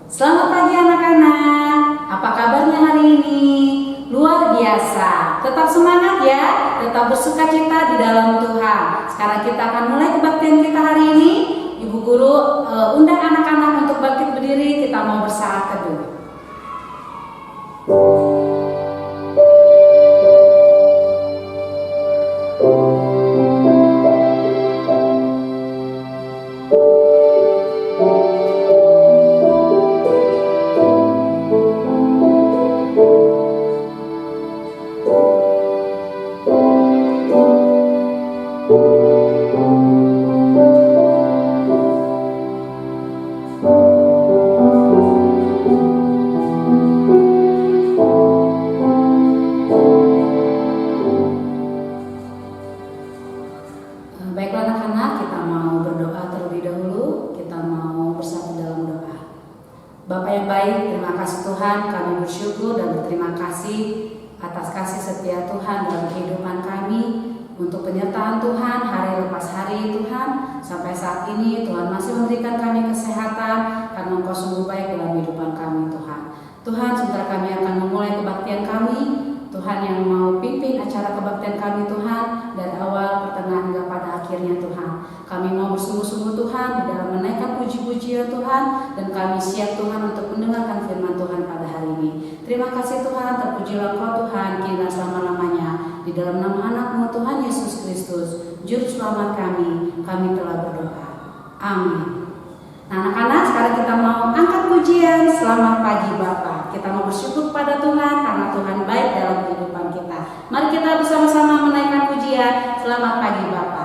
Selamat pagi anak-anak, apa kabarnya hari ini? Luar biasa, tetap semangat ya, tetap bersukacita di dalam Tuhan. Sekarang kita akan mulai kebaktian kita hari ini. Ibu Guru undang anak-anak untuk bangkit berdiri, kita mau bersaat teduh. Baiklah anak-anak, kita mau berdoa terlebih dahulu. Kita mau bersatu dalam doa. Bapa yang baik, terima kasih Tuhan, kami bersyukur dan berterima kasih atas kasih setia Tuhan dalam kehidupan kami, untuk penyertaan Tuhan hari lepas hari Tuhan. Sampai saat ini Tuhan masih memberikan kami kesehatan, karena Engkau sungguh baik dalam kehidupan kami Tuhan. Tuhan, sebentar kami akan memulai kebaktian kami. Tuhan yang mau pimpin acara kebaktian kami Tuhan, dari awal, pertengahan hingga pada akhirnya Tuhan. Kami mau bersungguh-sungguh Tuhan di dalam menaikkan puji-pujian Tuhan, dan kami siap Tuhan untuk mendengarkan firman Tuhan pada hari ini. Terima kasih Tuhan, terpujilah Engkau Tuhan, kini dan selama-lamanya. Di dalam nama anak-Mu Tuhan Yesus Kristus, Juru Selamat kami telah berdoa. Amin. Nah anak-anak, sekarang kita mau angkat pujian Selamat Pagi Bapa. Kita mau bersyukur pada Tuhan karena Tuhan baik dalam kehidupan kita. Mari kita bersama-sama menaikkan pujian Selamat Pagi Bapa.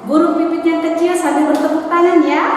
Guru pipit yang kecil sambil bertepuk tangan ya.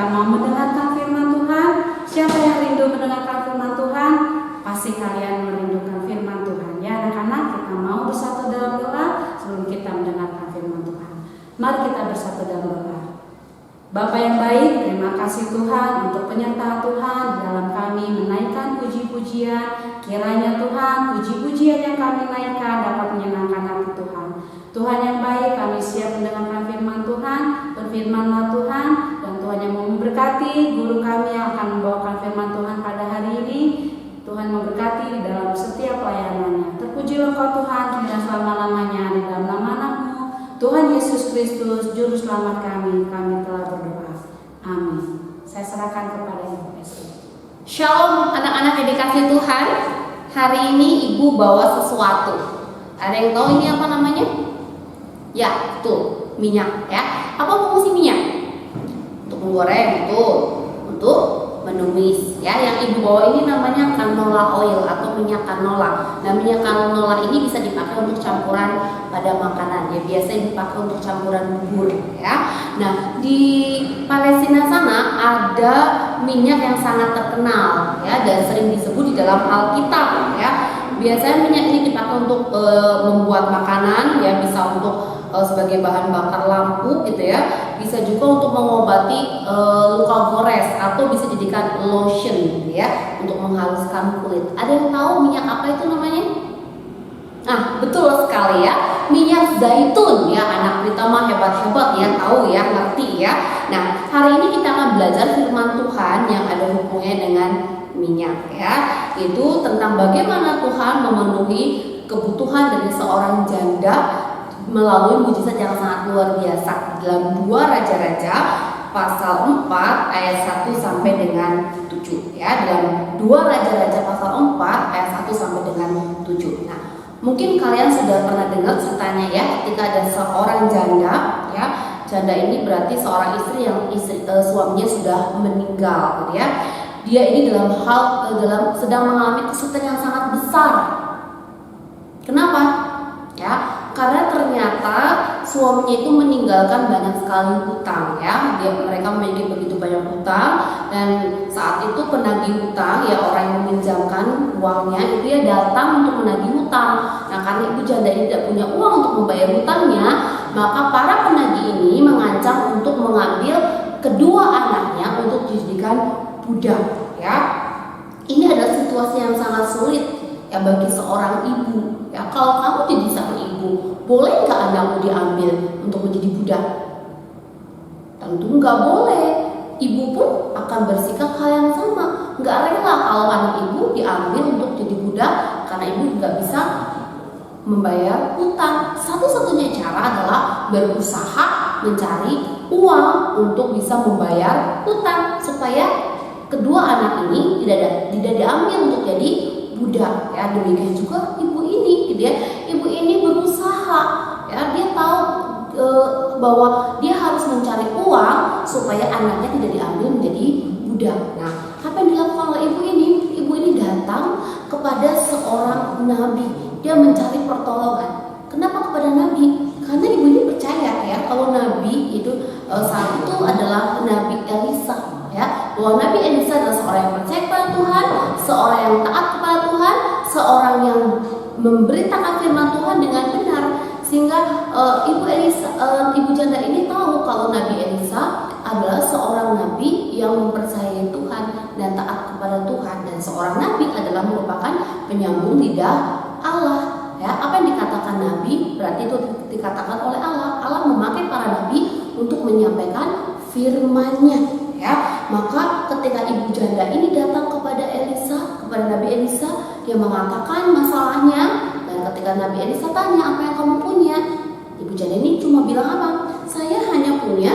kita mau mendengarkan firman Tuhan? Siapa yang rindu mendengarkan firman Tuhan? Pasti kalian merindukan firman Tuhan. Ya anak-anak, kita mau bersatu dalam doa sebelum kita mendengarkan firman Tuhan. Mari kita bersatu dalam doa. Bapa yang baik, terima kasih Tuhan untuk penyertaan Tuhan dalam kami menaikkan puji-pujian. Kiranya Tuhan, puji-pujian yang kami naikkan dapat menyenangkan hati Tuhan. Tuhan yang baik, kami siap mendengarkan firman Tuhan. Berfirmanlah Tuhan, dan Tuhan yang mau memberkati guru kami yang akan membawakan firman Tuhan pada hari ini. Tuhan memberkati di dalam setiap pelayanannya. Terpujilah Engkau Tuhan dan selama-lamanya di dalam nama Anakmu Tuhan Yesus Kristus, Juru Selamat kami telah berdoa. Amin. Saya serahkan kepada Ibu Esti. Shalom anak-anak yang dikasih Tuhan. Hari ini Ibu bawa sesuatu. Ada yang tahu ini apa namanya? Ya, betul, minyak ya. Apa fungsi minyak? Untuk menggoreng, betul. Untuk menumis ya. Yang Ibu bawa ini namanya canola oil atau minyak canola. Nah, minyak canola ini bisa dipakai untuk campuran pada makanan ya, biasanya dipakai untuk campuran bubur ya. Nah, di Palestina sana ada minyak yang sangat terkenal ya dan sering disebut di dalam Alkitab ya. Biasanya minyak ini dipakai untuk membuat makanan ya, bisa untuk sebagai bahan bakar lampu gitu ya, bisa juga untuk mengobati luka gores atau bisa dijadikan lotion gitu ya untuk menghaluskan kulit. Ada yang tahu minyak apa itu namanya? Nah, betul sekali ya, minyak zaitun ya. Anak kita mah hebat-hebat ya, tahu ya, ngerti ya. Nah, hari ini kita akan belajar firman Tuhan yang ada hubungannya dengan minyak ya. Itu tentang bagaimana Tuhan memenuhi kebutuhan dari seorang janda melalui mujizat yang sangat luar biasa dalam 2 Raja-Raja pasal 4 ayat 1 sampai dengan 7 ya. Dalam 2 Raja-Raja pasal 4 ayat 1 sampai dengan 7. Nah, mungkin kalian sudah pernah dengar ceritanya ya, ketika ada seorang janda ya. Janda ini berarti seorang istri yang suaminya sudah meninggal gitu ya. Dia ini sedang mengalami kesulitan yang sangat besar. Kenapa? Ya, karena ternyata suaminya itu meninggalkan banyak sekali hutang ya. Mereka memiliki begitu banyak hutang, dan saat itu penagih hutang ya, orang yang meminjamkan uangnya itu ya datang untuk menagih hutang. Nah, karena ibu janda ini tidak punya uang untuk membayar hutangnya, maka para penagih ini mengancam untuk mengambil kedua anaknya untuk dijadikan budak ya. Ini adalah situasi yang sangat sulit ya bagi seorang ibu ya. Kalau kamu jadi seorang ibu, boleh nggak anakmu diambil untuk menjadi budak? Tentu nggak boleh. Ibu pun akan bersikap hal yang sama, nggak rela kalau anak ibu diambil untuk jadi budak karena ibu nggak bisa membayar hutang. Satu-satunya cara adalah berusaha mencari uang untuk bisa membayar hutang supaya kedua anak ini tidak diambil untuk jadi budak ya. Demikian juga ibu ini gitu ya. Ibu ini berusaha ya, dia tahu bahwa dia harus mencari uang supaya anaknya tidak diambil menjadi budak. Nah, apa yang dilakukan oleh ibu ini? Ibu ini datang kepada seorang nabi. Dia mencari pertolongan. Kenapa kepada nabi? Karena ibu ini percaya ya kalau nabi itu saat itu adalah Nabi Elisa ya, bahwa Nabi Elisa adalah seorang yang percaya kepada Tuhan, seorang yang taat kepada Tuhan, seorang yang memberitakan firman Tuhan dengan benar. Sehingga ibu janda ini tahu kalau Nabi Elisa adalah seorang nabi yang mempercayai Tuhan dan taat kepada Tuhan, dan seorang nabi adalah merupakan penyambung lidah Allah. Ya, apa yang dikatakan nabi berarti itu dikatakan oleh Allah. Allah memakai para nabi untuk menyampaikan firman-Nya ya. Maka ketika ibu janda ini datang kepada Nabi Elisa, dia mengatakan masalahnya, dan ketika Nabi Elisa tanya, apa yang kamu punya? Ibu janda ini cuma bilang apa? Saya hanya punya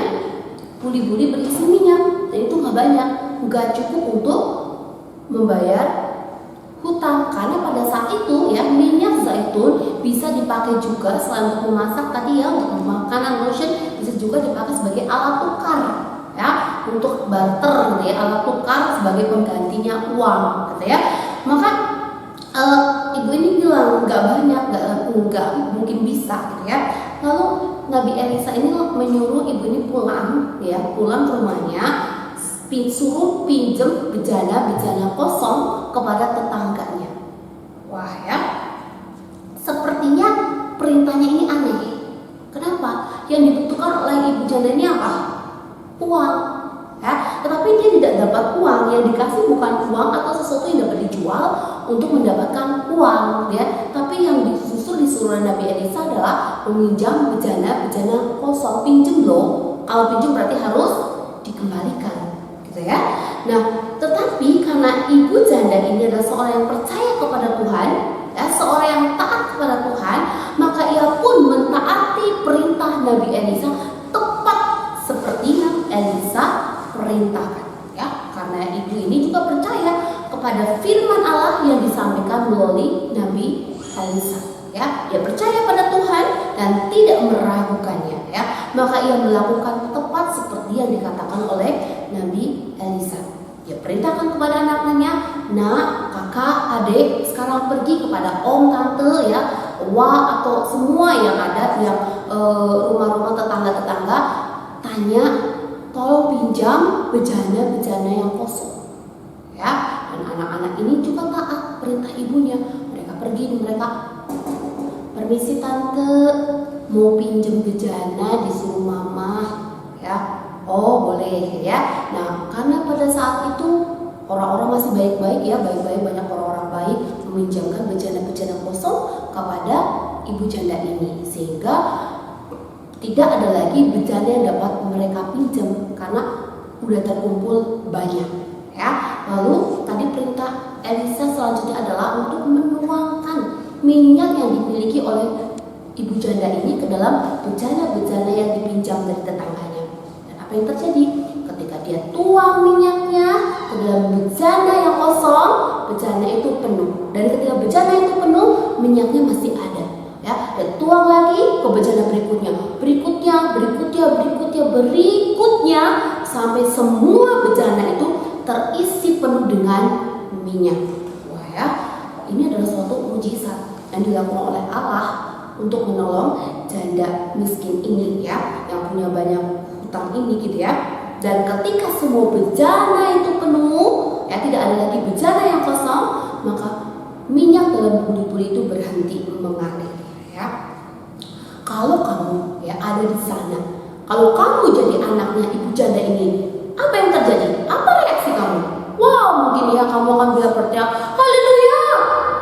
buli-buli berisi minyak, dan itu nggak banyak, nggak cukup untuk membayar hutang. Karena pada saat itu ya, minyak zaitun bisa dipakai juga selain untuk memasak tadi ya, untuk makanan lotion, bisa juga dipakai sebagai alat tukar ya, untuk barter gitu ya, alat tukar sebagai penggantinya uang gitu ya. Maka ibu ini bilang nggak banyak, nggak mungkin bisa gitu ya. Lalu Nabi Elisa ini menyuruh ibu ini pulang ke rumahnya suruh pinjem bejana kosong kepada tetangganya. Wah ya, sepertinya perintahnya ini aneh. Kenapa? Yang dibutuhkan oleh ibu janda ini apa? Uang. Ya, tetapi dia tidak dapat uang. Yang dikasih bukan uang atau sesuatu yang dapat dijual untuk mendapatkan uang, ya. Tapi yang disuruh Nabi Elisa adalah meminjam bejana kosong. Pinjem loh. Kalau pinjem berarti harus dikembalikan, gitu ya. Nah, tetapi karena ibu janda ini adalah seorang yang percaya kepada Tuhan, ya, seorang yang taat kepada Tuhan, maka ia pun mentaati perintah Nabi Elisa tepat seperti yang Elisa perintahkan, ya. Karena ibu ini juga percaya kepada firman Allah yang disampaikan melalui Nabi Elisa. Ya, dia percaya pada Tuhan dan tidak meragukannya, ya. Maka ia melakukan tepat seperti yang dikatakan oleh Nabi Elisa. Dia perintahkan kepada anak-anaknya, "Nak, kakak, adik, sekarang pergi kepada om, tante, ya, wa atau semua yang ada, yang rumah-rumah tetangga-tetangga, tanya, tolong pinjam bejana yang kosong." Ya, dan anak-anak ini juga taat perintah ibunya. Mereka pergi, mereka, "Permisi tante, mau pinjem bejana disuruh mama." Ya, "Oh boleh," ya. Nah, karena pada saat itu orang-orang masih baik-baik, ya, baik-baik, banyak orang-orang baik meminjamkan bejana kosong kepada ibu janda ini, sehingga tidak ada lagi bejana yang dapat mereka pinjam karena udah terkumpul banyak, ya. Lalu tadi perintah Elisa selanjutnya adalah untuk menuangkan minyak yang dimiliki oleh ibu janda ini ke dalam bejana yang dipinjam dari tetangganya. Dan apa yang terjadi? Ketika dia tuang minyaknya ke dalam bejana yang kosong, bejana itu penuh. Dan ketika bejana itu penuh, minyaknya masih ada, ya. Dan tuang lagi ke bejana berikutnya sampai semua bejana itu terisi penuh dengan minyak. Wah ya, ini adalah suatu mujizat yang dilakukan oleh Allah untuk menolong janda miskin ini, ya, yang punya banyak hutang ini, gitu ya. Dan ketika semua bejana itu penuh, ya, tidak ada lagi bejana yang kosong, maka minyak dalam buli-buli itu berhenti mengalir, ya. Kalau kamu, ya, ada di sana, kalau kamu jadi anaknya ibu janda ini, apa yang terjadi? Apa reaksi kamu? Wow, mungkin ya kamu akan bilang berteriak, "Haleluya,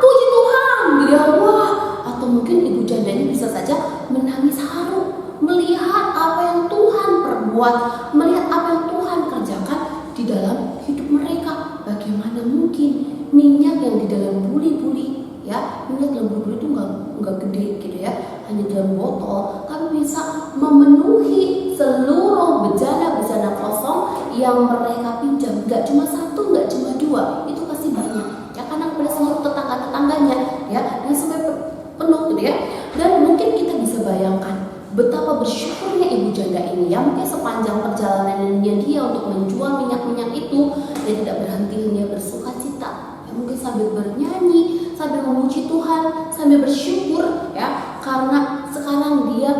puji Tuhan," gitu ya. Wah, atau mungkin ibu janda ini bisa saja menangis haru melihat apa yang Tuhan perbuat, melihat apa yang Tuhan kerjakan di dalam hidup mereka. Bagaimana mungkin minyak yang di dalam buli-buli, ya, minyak dalam buli-buli itu nggak gede, gitu ya, hanya dalam botol, tapi bisa memenuhi seluruh bejana kosong yang mereka pinjam. Nggak cuma satu, nggak cuma dua, itu pasti banyak, ya, karena kepada seluruh tetangga-tetangganya, ya, dan sampai penuh, gitu ya. Dan mungkin kita bisa bayangkan betapa bersyukurnya ibu janda ini, ya. Mungkin sepanjang perjalanannya dia untuk menjual minyak-minyak itu, dia tidak berhenti, dia bersukacita, ya, mungkin sambil bernyanyi, sambil memuji Tuhan, sambil bersyukur, ya, karena sekarang dia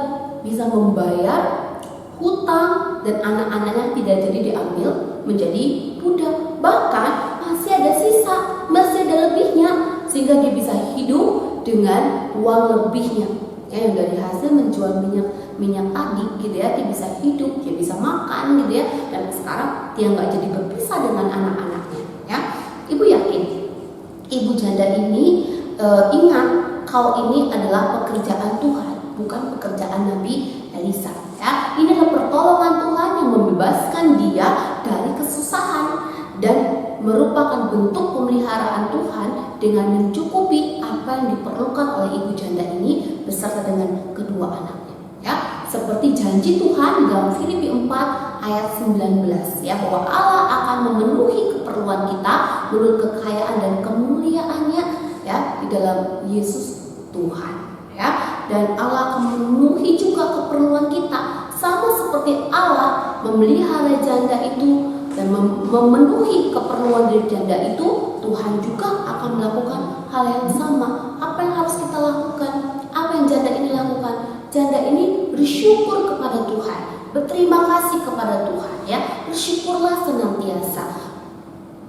bisa membayar hutang dan anak-anaknya tidak jadi diambil menjadi budak. Bahkan masih ada sisa, masih ada lebihnya, sehingga dia bisa hidup dengan uang lebihnya, ya, yang dari hasil menjual minyak tadi, gitu ya. Dia bisa hidup, dia bisa makan, gitu ya. Dan sekarang dia nggak jadi berpisah dengan anak-anaknya, ya. Ibu yakin ibu janda ini ingat kalau ini adalah pekerjaan Tuhan, bukan pekerjaan Nabi Elisa, ya. Ini adalah pertolongan Tuhan yang membebaskan dia dari kesusahan dan merupakan bentuk pemeliharaan Tuhan dengan mencukupi apa yang diperlukan oleh ibu janda ini beserta dengan kedua anaknya, ya. Seperti janji Tuhan dalam Filipi 4 ayat 19, ya, bahwa Allah akan memenuhi keperluan kita menurut kekayaan dan kemuliaannya, ya, di dalam Yesus Tuhan, ya. Dan Allah akan memenuhi juga keperluan kita sama seperti Allah memelihara janda itu dan memenuhi keperluan dari janda itu. Tuhan juga akan melakukan hal yang sama. Apa yang harus kita lakukan? Apa yang janda ini lakukan? Janda ini bersyukur kepada Tuhan, berterima kasih kepada Tuhan, ya. Bersyukurlah senantiasa.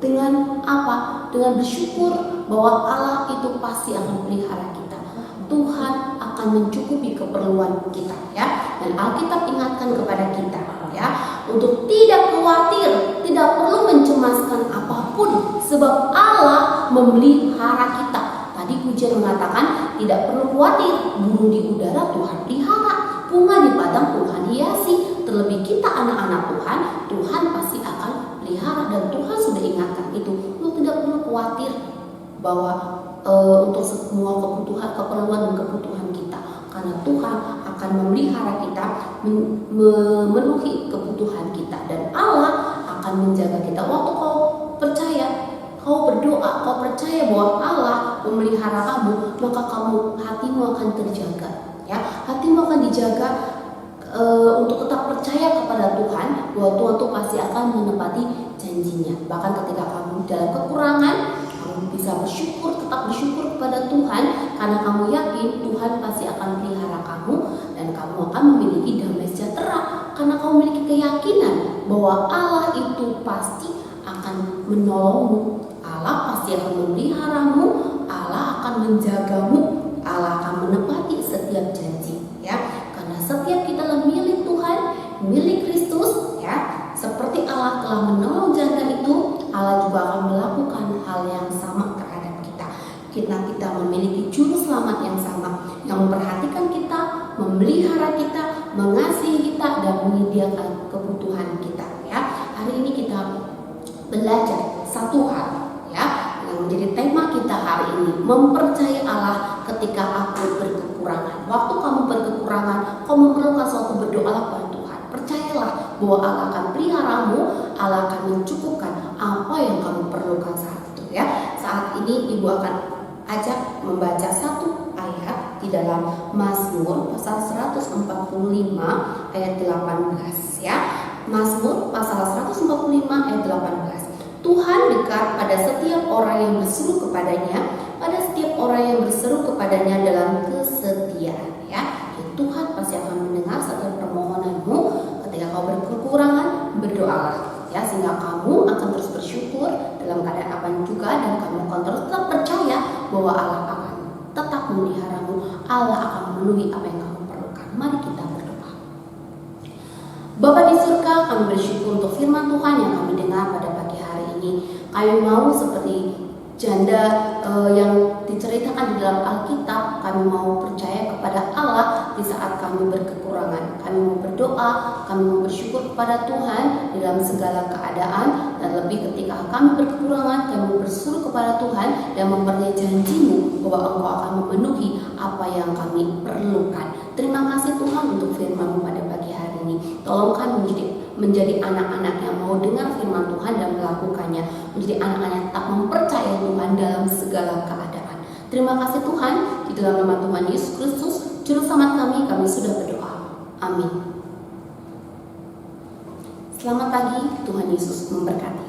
Dengan apa? Dengan bersyukur bahwa Allah itu pasti akan pelihara kita. Tuhan akan mencukupi keperluan kita, ya. Dan Alkitab ingatkan kepada kita, ya, untuk tidak khawatir, tidak perlu mencemaskan apapun, sebab Allah memelihara kita. Tadi pujian mengatakan tidak perlu khawatir, burung di udara Tuhan pelihara, bunga di padang Tuhan hiasi. Terlebih kita anak-anak Tuhan, Tuhan pasti akan pelihara, dan Tuhan sudah ingatkan itu. Lu tidak perlu khawatir bahwa untuk semua keperluan dan kebutuhan kita, karena Tuhan akan memelihara kita, memenuhi kebutuhan kita, dan Allah akan menjaga kita. Waktu kau percaya, kau berdoa, kau percaya bahwa Allah memelihara kamu, maka hatimu akan terjaga, ya. Hatimu akan dijaga untuk tetap percaya kepada Tuhan, bahwa Tuhan tuh pasti akan menepati janjinya. Bahkan ketika kamu dalam kekurangan, kamu bisa bersyukur, tetap bersyukur kepada Tuhan, karena kamu yakin Tuhan pasti akan pelihara kamu, dan kamu akan memiliki damai sejahtera, karena kamu memiliki keyakinan bahwa Allah itu pasti akan menolongmu, Allah pasti akan memeliharamu, Allah akan menjagamu, Allah akan menepati setiap janji, ya. Karena setiap kita milik Tuhan, milik Kristus, ya, seperti Allah telah menolong janda itu, Allah juga akan melakukan hal yang sama terhadap kita. Kita memiliki juru selamat yang sama, yang memperhatikan kita, memelihara kita, mengasihi kita, dan menyediakan kebutuhan kita, ya. Hari ini kita belajar satu hal, ya, yang menjadi tema kita hari ini, mempercayai Allah ketika aku berkekurangan. Waktu kamu berkekurangan, kamu memerlukan suatu, berdoalah kepada Tuhan. Percayalah bahwa Allah akan peliharamu, Allah akan mencukupkan apa yang kamu perlukan saat itu, ya. Saat ini Ibu akan ajak membaca satu ayat di dalam Mazmur pasal 145 ayat 18, ya. Mazmur pasal 145 ayat 18. Tuhan dekat pada setiap orang yang berseru kepadanya, pada setiap orang yang berseru kepadanya dalam kesetiaan, ya. Tuhan pasti akan mendengar setiap permohonanmu. Ketika kau berkekurangan, berdoalah, ya, sehingga kamu akan terus bersyukur dalam keadaan apa juga, dan kamu akan terus tetap percaya bahwa Allah akan tetap memeliharamu, Allah akan memenuhi apa yang kamu perlukan. Mari kita berdoa. Bapa di surga, kami bersyukur untuk firman Tuhan yang kami dengar pada pagi hari ini. Kami mau seperti janda yang diceritakan di dalam Alkitab, kami mau percaya kepada Allah di saat kami berkekurangan. Kami mau berdoa, kami mau bersyukur kepada Tuhan di dalam segala keadaan, dan lebih ketika kami berkekurangan, kami mau berseru kepada Tuhan dan mempercayai janji-Mu bahwa Engkau akan memenuhi apa yang kami perlukan. Terima kasih Tuhan untuk firman-Mu pada pagi hari ini. Tolong kami menjadi anak-anak yang mau dengar firman Tuhan dan melakukannya, menjadi anak-anak yang tak mempercayai Tuhan dalam segala keadaan. Terima kasih Tuhan, di dalam nama Tuhan Yesus Kristus, Juru Selamat kami sudah berdoa. Amin. Selamat pagi, Tuhan Yesus memberkati.